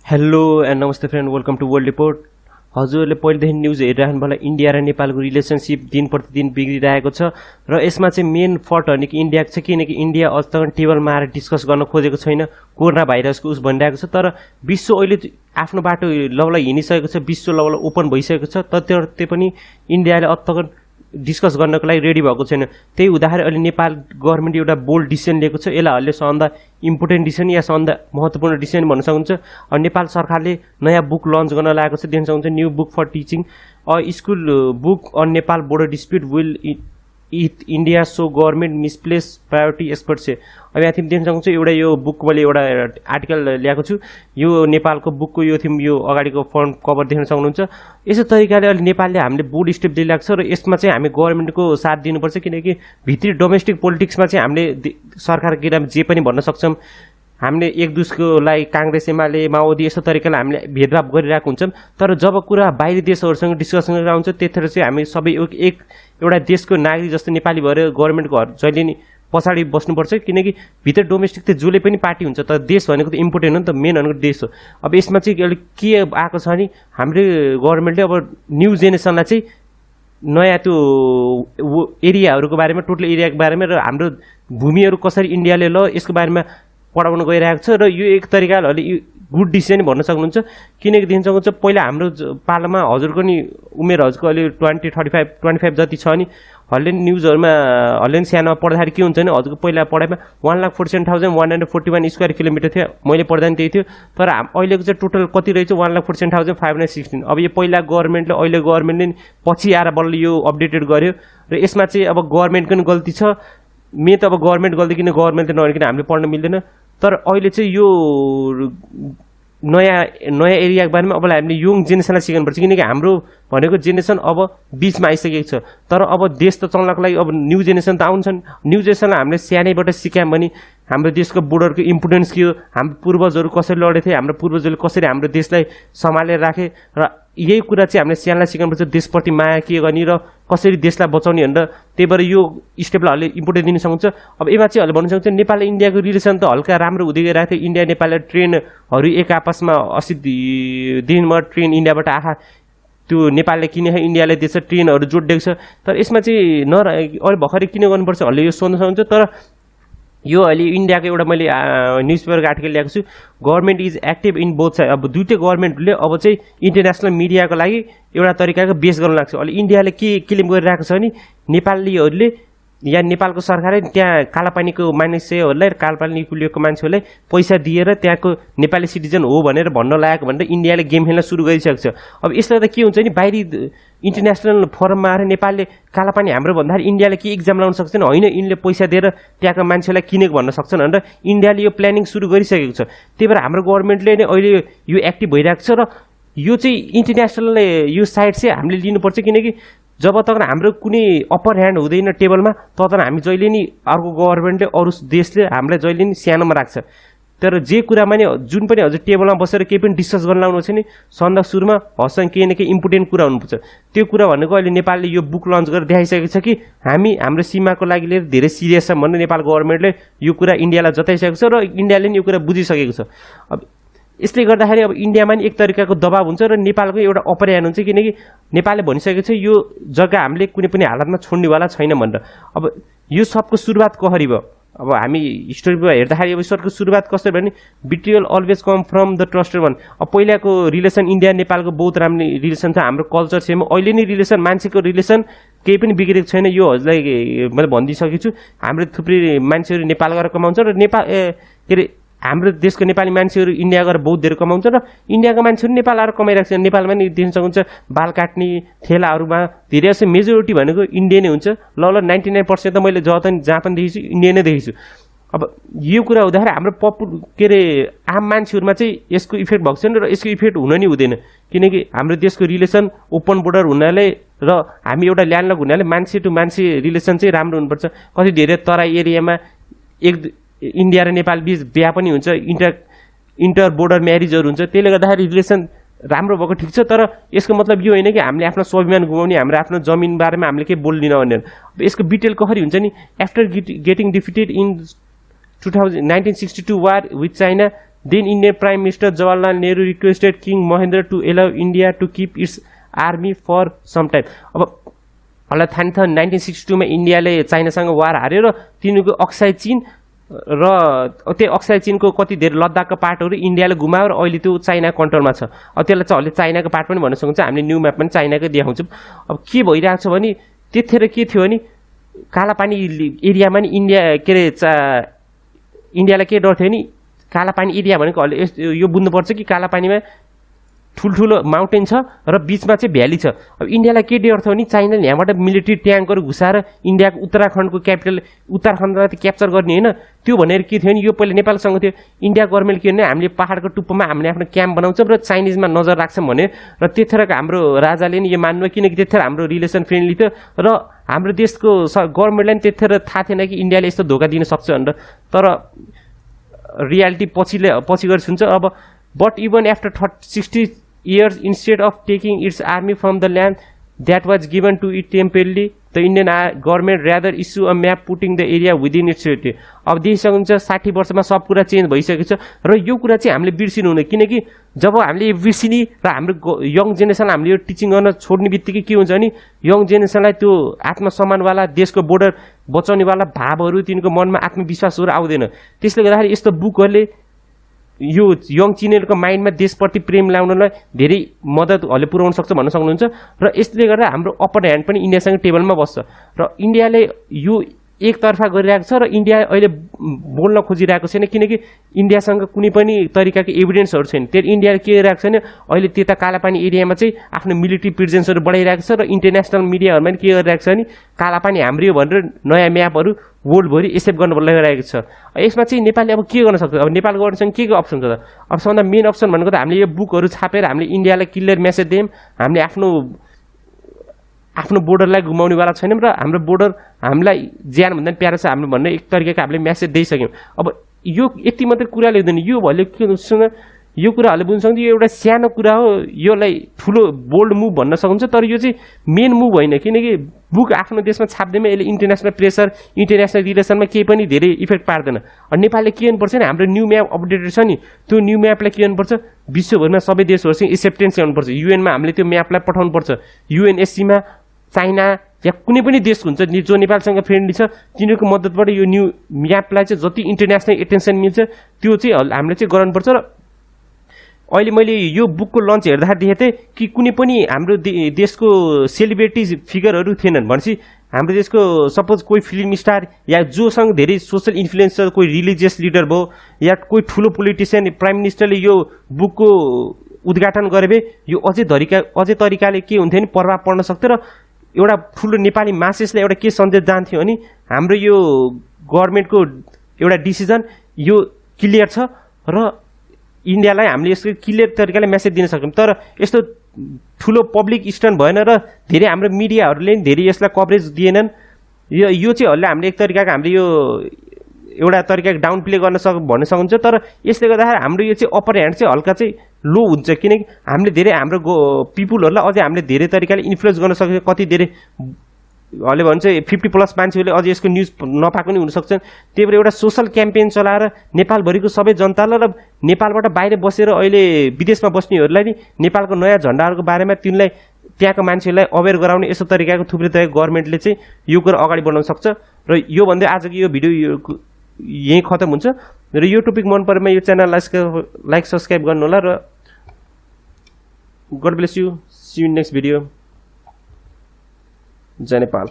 Hello and नमस्ते friend, welcome to world report. हजुरहरूले पहिलेदेखि न्युज हेरिरहनु होला, इन्डिया र नेपालको रिलेसनसिप दिन प्रतिदिन बिग्रिरहेको छ र यसमा चाहिँ मेन फल्ट भनेको इन्डियाको छ, किनकि इन्डिया अझ तक टेबलमा आएर डिस्कस गर्न खोजेको छैन। कोरोना भाइरसको उस भनिरहेको छ, तर विश्व अहिले आफ्नो बाटो लौलाई हिँडिसकेको छ, विश्व लौलाई ओपन भइसकेको छ, त्यो पनि इन्डियाले अझ तक डिस्कस गर्नको लागि रेडी भएको छैन। त्यही हुँदाखेरि अहिले नेपाल गभर्मेन्ट एउटा बोल्ड डिसिसन लिएको छ। यसलाई अहिले सबभन्दा इम्पोर्टेन्ट डिसिसन या सबभन्दा महत्त्वपूर्ण डिसिसन भन्न सक्नुहुन्छ। नेपाल सरकारले नयाँ बुक लन्च गर्न लागेको छ, देख्न सक्नुहुन्छ, new book for teaching school book on Nepal border dispute with India so government misplace priority expert छ। अब यहाँ थिम देख्न सक्नुहुन्छ, एउटा यो बुक मैले एउटा आर्टिकल ल्याएको छु। यो नेपालको बुकको यो थिम, यो अगाडिको फ्रन्ट कभर देख्न सक्नुहुन्छ। यस्तो तरिकाले अहिले नेपालले हामीले बोल्ड स्टेप लिइरहेको छ र यसमा चाहिँ हामी गभर्मेन्टको साथ दिनुपर्छ, किनकि भित्री डोमेस्टिक पोलिटिक्समा चाहिँ हामीले सरकारको किरामा जे पनि भन्न सक्छौँ। हामीले एक दुसकोलाई काङ्ग्रेस, एमाले, माओवादी यस्तो तरिकाले हामीले भेदभाव गरिरहेको हुन्छौँ, तर जब कुरा बाहिरी देशहरूसँग डिस्कसन गरेर आउँछ त्यतिखेर चाहिँ हामी सबै एउटा देशको नागरिक जस्तो नेपाली भएर गभर्मेन्टको जहिले नि पछाडि बस्नुपर्छ, किनकि भित्र डोमेस्टिक त जसले पनि पार्टी हुन्छ, तर देश भनेको त इम्पोर्टेन्ट हो नि त, मेन भनेको देश हो। अब यसमा चाहिँ अहिले के आएको छ भने हाम्रो गभर्मेन्टले अब न्यू जेनेरेसनलाई चाहिँ नयाँ त्यो एरियाहरूको बारेमा, टोटल एरियाको बारेमा र हाम्रो भूमिहरू कसरी इन्डियाले यसको बारेमा पढाउन गइरहेको छ। र यो एक तरिकाले अहिले गुड डिसिसन भन्न सक्नुहुन्छ, किनकि दिन सक्नुहुन्छ पहिला हाम्रो पालामा हजुरको नि उमेर हजुरको अहिले 25 जति छ नि, हल्ले न्युजहरूमा हल्ले सानोमा पढ्दाखेरि के हुन्छ भने हजुरको पहिला पढाइमा 1,47,141 स्क्वायर किलोमिटर थियो, मैले पढ्दा नि त्यही थियो। तर अहिलेको चाहिँ टोटल कति रहेछ 1,47,516। अब यो पहिला गभर्मेन्टले, अहिले गभर्मेन्टले पछि आएर बल्ल यो अपडेटेड गर्यो र यसमा चाहिँ अब गभर्मेन्टको नि गल्ती छ। त अब गभर्मेन्ट गल्ती, किन गभर्मेन्ट त नभइकन हामीले पढ्न मिल्दैन। तर अहिले चाहिँ यो नयाँ एरियाको बारेमा अब हामीले यङ जेनेरेसनलाई सिकाउनुपर्छ, किनकि हाम्रो भनेको जेनेरेसन अब बिचमा आइसकेको छ। तर अब देश त चल्नको लागि अब न्यू जेनेरेसन त आउँछन्। न्यू जेनेरेसनलाई हामीले सानैबाट सिकायौँ भने हाम्रो देशको बोर्डरको इम्पोर्टेन्स के हो, हाम्रो पूर्वजहरू कसरी लडेको थिए, हाम्रो पूर्वजहरूले कसरी हाम्रो देशलाई सम्हालेर राखे, र यही कुरा चाहिँ हामीले सानैलाई सिकाउनुपर्छ, देशप्रति माया के गर्ने र कसरी देशलाई बचाउने भनेर। त्यही भएर यो स्टेपलाईहरूले इम्पोर्टेन्स दिन सक्नुहुन्छ। अब यसमा चाहिँहरूले भन्न सक्छ नेपाल इन्डियाको रिलेसन त हल्का राम्रो हुँदै गइरहेको थियो। इन्डिया नेपालले ट्रेनहरू एक आपसमा 80 दिनमा ट्रेन इन्डियाबाट आएका, त्यो नेपालले किने इन्डियाले दिएछ, ट्रेनहरू जोडिदिएको छ। तर यसमा चाहिँ अहिले भर्खरै किन गर्नुपर्छहरूले यो सोध्न सक्नुहुन्छ। तर यो अहिले इन्डियाको एउटा मैले न्युज पेपरको आर्टिकल ल्याएको छु, government is active in both side. अब दुइटै गभर्मेन्टले अब चाहिँ इन्टरनेसनल मिडियाको लागि एउटा तरिकाको बेस गर्न लाग्छ। अहिले इन्डियाले के क्लेम गरिरहेको छ भने नेपालीहरूले या नेपालको सरकारले त्यहाँ कालापानीको मानिसहरूलाई, कालापानी कुलिएको मान्छेहरूलाई पैसा दिएर त्यहाँको नेपाली सिटिजन हो भनेर भन्न लागेको भनेर इन्डियाले गेम खेल्न सुरु गरिसकेको छ। अब यसलाई त के हुन्छ नि, बाहिरी इन्टरनेसनल फोरममा आएर नेपालले कालापानी हाम्रो भन्दाखेरि इन्डियाले के इक्जाम लाउन सक्छन्, होइन यिनले पैसा दिएर त्यहाँको मान्छेलाई किनेको भन्न सक्छन् भनेर इन्डियाले यो प्लानिङ सुरु गरिसकेको छ। त्यही भएर हाम्रो गभर्मेन्टले नै अहिले यो एक्टिभ भइरहेको छ र यो चाहिँ इन्टरनेसनल यो साइड चाहिँ हामीले लिनुपर्छ, किनकि जब तक हाम्रो कुनै अप्पर ह्यान्ड हुँदैन टेबलमा, तब हामी जहिले नि अर्को गभर्मेन्टले, अरू देशले हामीलाई जहिले नि सानोमा राख्छ। तर जे कुरामा नि जुन पनि हजुर टेबलमा बसेर केही पनि डिस्कस गर्न लाउनु छ नि, सन्दा सुरुमा हसँग केही न केही इम्पोर्टेन्ट कुरा हुनुपर्छ। त्यो कुरा भनेको अहिले नेपालले यो बुक लन्च गरेर देखाइसकेको छ कि हामी हाम्रो सीमाको लागि लिएर धेरै सिरियस छ भन्ने नेपाल गभर्मेन्टले यो कुरा इन्डियालाई जताइसकेको छ र इन्डियाले नि यो कुरा बुझिसकेको छ। अब यसले गर्दाखेरि अब इन्डियामा नि एक तरिकाको दबाब हुन्छ र नेपालको एउटा अपर ह्यान्ड हुन्छ, किनकि नेपालले भनिसकेको छ यो जग्गा हामीले कुनै पनि हालतमा छोड्नेवाला छैन भनेर। अब यो सबको सुरुवात कसरी भयो, अब हामी हिस्टोरीमा हेर्दाखेरि अब यसको सुरुवात कसरी भने betrayal always come from the trusted one. अब पहिलाको रिलेसन इन्डिया नेपालको बहुत राम्रो रिलेसन छ, हाम्रो कल्चर सेम। अहिले नै रिलेसन, मान्छेको रिलेसन केही पनि बिग्रेको छैन। यो हजुरलाई मैले भनिदिइसकेको छु। हाम्रो थुप्रै मान्छेहरू नेपाल गएर कमाउँछ र नेपाल के अरे हाम्रो देशको नेपाली मान्छेहरू इन्डिया गएर बहुत धेरै कमाउँछ र इन्डियाको मान्छेहरू नेपाल आएर कमाइरहेको छ। नेपालमा नि देख्न सक्नुहुन्छ बाल काट्ने ठेलाहरूमा धेरै जस्तो मेजोरिटी भनेको इन्डिया नै हुन्छ। ल 99% त मैले जहाँ पनि देखेछु इन्डिया नै देखेछु। अब यो कुरा हुँदाखेरि हाम्रो के अरे आम मान्छेहरूमा चाहिँ यसको इफेक्ट भएको छैन र यसको इफेक्ट हुन नि हुँदैन, किनकि हाम्रो देशको रिलेसन ओपन बोर्डर हुनाले र हामी एउटा ल्यान्डलक हुनाले मान्छे टु मान्छे रिलेसन चाहिँ राम्रो हुनुपर्छ। कति धेरै तराई एरियामा इन्डिया र नेपाल बिच बिहा पनि हुन्छ, इन्टर बोर्डर म्यारिजहरू हुन्छ। त्यसले गर्दाखेरि रिलेसन राम्रो भएको ठिक छ, तर यसको मतलब यो होइन कि हामीले आफ्नो स्वाभिमान गुमाउने, हाम्रो आफ्नो जमिन बारेमा हामीले केही बोल्दिन भनेर। यसको डिटेल कसरी हुन्छ नि, after getting defeated in 1962 war with China, then Indian prime minister Jawaharlal Nehru requested king Mahendra to allow India to keep its army for some time. अब हामीलाई थाहा छ 1962 मा इन्डियाले चाइनासँग वार हार्यो र तिनीहरूको अक्साई चीन र त्यो अक्साई चीनको कति धेरै लद्दाखको पार्टहरू इन्डियाले गुमायो र अहिले त्यो चाइना कन्ट्रोलमा छ। अब त्यसलाई चाहिँ अहिले चाइनाको पार्ट पनि भन्न सकिन्छ, हामीले न्यू म्याप पनि चाइनाकै देखाउँछौँ। अब के भइरहेको छ भने त्यतिखेर के थियो भने कालापानी एरियामा नि इन्डिया के अरे इन्डियालाई के डर थियो नि, कालापानी एरिया भनेको अहिले यो बुझ्नुपर्छ कि कालापानीमा ठुल्ठुलो माउन्टेन छ र बिचमा चाहिँ भ्याली छ। अब इन्डियालाई के डर थियो भने चाइनाले यहाँबाट मिलिट्री ट्याङ्कहरू घुसाएर इन्डियाको उत्तराखण्डको क्यापिटल उत्तराखण्डलाई त क्याप्चर गर्ने होइन, त्यो भनेर के थियो भने यो पहिले नेपालसँग थियो। इन्डिया गभर्मेन्ट के भने हामीले पाहाडको टुप्पोमा हामीले आफ्नो क्याम्प बनाउँछौँ र चाइनिजमा नजर राख्छौँ भने, र त्यतिखेरको हाम्रो राजाले नि यो मान्नु, किनकि त्यतिखेर हाम्रो रिलेसन फ्रेन्डली थियो र हाम्रो देशको गभर्मेन्टलाई पनि त्यतिखेर थाहा थिएन कि इन्डियाले यस्तो धोका दिन सक्छ भनेर। तर रियालिटी पछि गएर सुन्छ। अब but even after 60 years, instead of taking its army from the land that was given to it temporarily, the Indian government rather issue a map putting the area within its territory. अब देखिसक्नु हुन्छ 60 वर्षमा सब कुरा change भइसकेको छ र यो कुरा चाहिँ हामीले बिर्सिनु हुँदैन, किनकि जब हामीले बिर्सिने र हाम्रो यङ जेनेरेसनलाई हामीले यो टिचिङ गर्न छोड्ने बित्तिकै के हुन्छ भने यङ जेनेरेसनलाई त्यो आत्मसम्मानवाला देशको बोर्डर बचाउनेवाला भावहरू तिनीहरूको मनमा आत्मविश्वासहरू आउँदैन। त्यसले गर्दाखेरि यस्तो बुकहरूले यो यङ चिनेरको माइन्डमा देशप्रति प्रेम ल्याउनलाई धेरै मद्दतहरूले पुर्याउन सक्छ भन्न सक्नुहुन्छ। र यसले गर्दा हाम्रो अप्पर ह्यान्ड पनि इन्डियासँग टेबलमा बस्छ र इन्डियाले यो एकतर्फा गरिरहेको छ र इन्डिया अहिले बोल्न खोजिरहेको छैन, किनकि इन्डियासँग कुनै पनि तरिकाको एभिडेन्सहरू छैन। त्यो इन्डियाले के गरिरहेको छैन अहिले त्यता कालापानी एरियामा चाहिँ आफ्नो मिलिट्री प्रेजेन्सहरू बढाइरहेको छ र इन्टरनेसनल मिडियाहरूमा पनि के गरिरहेको छ भने कालापानी हाम्रो भनेर नयाँ म्यापहरू वर्ल्डभरि एक्सेप्ट गर्न लगाइरहेको छ। यसमा चाहिँ नेपालले अब के गर्न सक्छ? अब नेपाल गभर्मेन्टसँग के अप्सन छ त? अब सबभन्दा मेन अप्सन भनेको त हामीले यो बुकहरू छापेर हामीले इन्डियालाई क्लियर मेसेज दियौँ, हामीले आफ्नो बोर्डरलाई गुमाउनेवाला छैनौँ र हाम्रो बोर्डर हामीलाई ज्यानभन्दा पनि प्यारो छ हाम्रो भन्ने एक तरिकाको हामीले मेसेज दिइसक्यौँ। अब यो यति मात्रै कुराले हुँदैन, यो भले के सुन यो कुराहरूले बुझ्न सक्छ यो एउटा सानो कुरा हो, यसलाई ठुलो बोल्ड मुभ भन्न सक्नुहुन्छ, तर यो चाहिँ मेन मुभ होइन, किनकि बुक आफ्नो देशमा छाप्दैमा यसले इन्टरनेसनल प्रेसर इन्टरनेसनल रिलेसनमा केही पनि धेरै इफेक्ट पार्दैन। अनि नेपालले के गर्नुपर्छ नि, हाम्रो न्यू म्याप अपडेटेड छ नि, त्यो न्यू म्यापलाई के गर्नुपर्छ विश्वभरिमा सबै देशहरूसँग एक्सेप्टेन्स ल्याउनुपर्छ। युएनमा हामीले त्यो म्यापलाई पठाउनुपर्छ, युएनएससीमा चाइना या कुनै पनि देश हुन्छ जो नेपालसँग फ्रेन्डली छ तिनीहरूको मद्दतबाट यो न्यू म्यापलाई चाहिँ जति इन्टरनेसनल एटेन्सन मिल्छ त्यो चाहिँ हामीले चाहिँ गर्नुपर्छ। र अहिले मैले यो बुकको लन्च हेर्दाखेरि देखेको थिएँ कि कुनै पनि हाम्रो देशको सेलिब्रिटिज फिगरहरू थिएनन् भनेपछि हाम्रो देशको सपोज कोही फिल्म स्टार या जोसँग धेरै सोसल इन्फ्लुएन्सर, कोही रिलिजियस लिडर भयो या कोही ठुलो पोलिटिसियन प्राइम मिनिस्टरले यो बुकको उद्घाटन गरे भए यो अझै तरिकाले के हुन्थ्यो नि प्रभाव पर्न सक्थ्यो र एउटा ठुलो नेपाली मासेसलाई एउटा के सन्देश जान्थ्यो भने हाम्रो यो गभर्मेन्टको एउटा डिसिजन यो क्लियर छ र इन्डियालाई हामीले यसको क्लियर तरिकाले मेसेज दिन सक्छौँ। तर यस्तो ठुलो पब्लिक स्टन्ट भएन र धेरै हाम्रो मिडियाहरूले धेरै यसलाई कभरेज दिएनन्। यो चाहिँ हामीले एक तरिकाको हामीले यो एउटा तरिकाको डाउन प्ले गर्न भन्न सक्नुहुन्छ। तर यसले गर्दाखेरि हाम्रो यो चाहिँ अप्पर ह्यान्ड चाहिँ हल्का चाहिँ लो हुन्छ, किनकि हामीले धेरै हाम्रो पिपुलहरूलाई अझै हामीले धेरै तरिकाले इन्फ्लुएन्स गर्न सक्छ। कति धेरै अहिले भन्छ 50+ मान्छेहरूले अझै यसको न्युज नपाएको नि हुनसक्छन्। त्यही भएर एउटा सोसल क्याम्पेन चलाएर नेपालभरिको सबै जनतालाई र नेपालबाट बाहिर बसेर अहिले विदेशमा बस्नेहरूलाई नि नेपालको नयाँ झन्डाहरूको बारेमा तिनलाई त्यहाँको मान्छेहरूलाई अवेर गराउने यस्तो तरिकाको थुप्रै तरिका गभर्मेन्टले चाहिँ यो कुरा अगाडि बढाउन सक्छ। र यो भन्दै आजको यो भिडियो यहीँ खतम हुन्छ। र यो टपिक मन परेमा यो च्यानललाई लाइक सब्सक्राइब गर्नु होला र god bless you, see you next video. जय नेपाल।